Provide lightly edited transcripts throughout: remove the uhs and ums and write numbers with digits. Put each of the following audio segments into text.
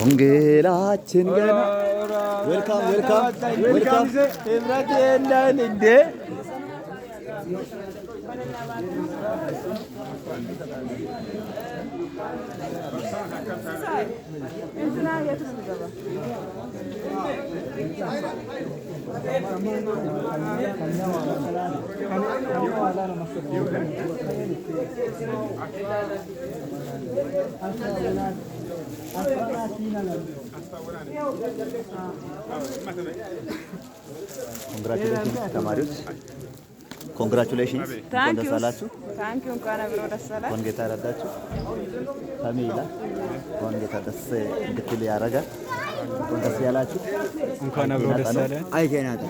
ወንጌላችን ገና ዌልካም ዌልካም ዌልካም ህብረት የለን እንዴ ኮንግራቹሌሽንስ ተማሪዎች ኮንግራቹሌሽንስ እንኳን ደስ አላችሁ። ታንኪዩ እንኳን አብሮ ደስ አላችሁ። እንኳን ጌታ ረዳችሁ። ታሚላ እንኳን ጌታ ደስ እንድትል ያረጋል። እንኳን ደስ ያላችሁ። እንኳን አብሮ ደስ አለ። አይ ገናታ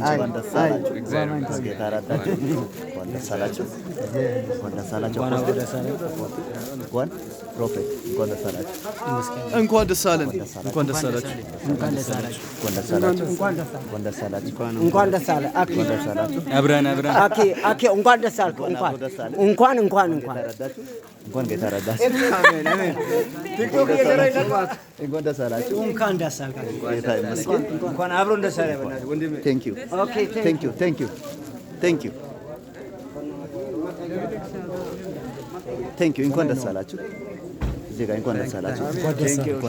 እንኳን ደስ አላችሁ። እግዚአብሔር ጌታ ረዳችሁ። እንኳን ደስ አላችሁ። እንኳን ደስ አላችሁ። እንኳን ፕሮፌት እንኳን ደስ አላችሁ። እንኳን ደስ አለን። እንኳን ደስ አላችሁ። እንኳን ደስ አላችሁ። እንኳን ደስ አላችሁ። እንኳን ደስ አላችሁ። እንኳን ደስ አለ። አኪ እንኳን ደስ አላችሁ። አብረን አኪ እንኳን ደስ አልክ። እንኳን እንኳን ጌታ ረዳችሁ። አሜን አሜን። ቲክቶክ እየሰራኝ ነው። እንኳን ደስ አላችሁ። እንኳን ደስ አልክ። ጌታ ይመስገን። እንኳን አብሮ ደስ አለ። በእናትህ ወንድሜ ቴንክ ዩ ኦኬ ቴንክ ዩ ቴንክ ዩ ቴንክ ዩ ቴንክ ዩ እንኳን ደስ አላችሁ። እዚህ ጋር እንኳን ደስ አላችሁ። እንኳን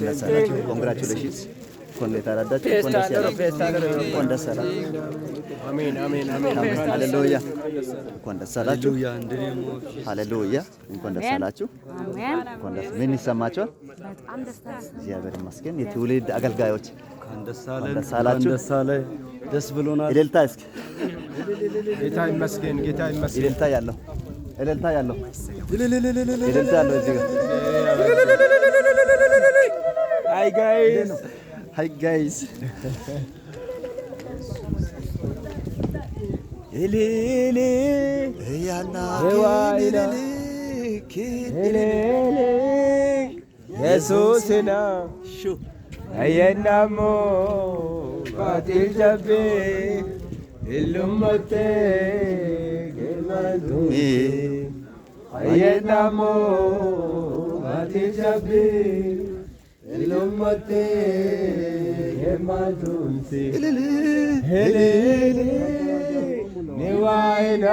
ደስ አላችሁ። ኮንግራቹሌሽንስ እንኳን ጌታ ረዳችሁ። እንኳን ደስ ያላችሁ። እንኳን ደስ አላችሁ። አሜን አሜን አሜን። ሃሌሉያ እንኳን ደስ አላችሁ። ሃሌሉያ እንኳን ደስ አላችሁ። እንኳን ደስ ምን ይሰማችኋል? እግዚአብሔር ይመስገን። የትውልድ አገልጋዮች እንኳን ደስ አላችሁ። ደስ ብሎናል። እልልታ እስኪ ጌታ ይመስገን ጌታ ይመስገን። እልልታ ያለው እልልታ ያለው እልልታ ያለው እዚህ ጋር ሃይ ጋይስ ሃይ ጋይስ ኤሌሌ ያና ዋይና ኤሌሌ ኢየሱስና ሹ አየናሞ ባቲል ጀቤ ኢሉመቴ ገማዱ አየናሞ ባቲል ጀቤ ኢሉመቴ ገማዱንሲ ኤሌሌ ኒዋይና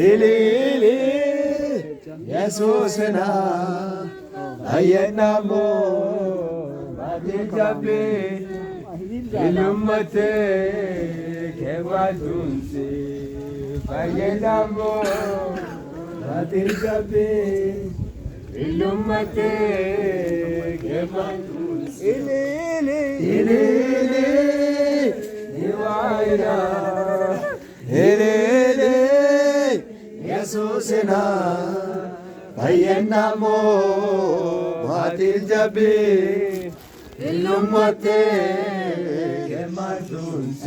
ኤሌሌ ኢየሱስና አየናሞ ባቲል ጀቤ ኢሉመቴ ገማዱንሲ አየናሞ ባቲል ጀቤ ኢሉመቴ ገማዱንሲ ኤሌሌ ኒዋይና ኤሌሌ ኢየሱስና አየናሞ ባቲል ጀቤ ኢሉመቴ ገማዱንሲ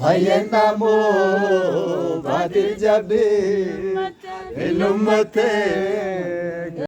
አየናሞ ባቲል ጀቤ ኢሉመቴ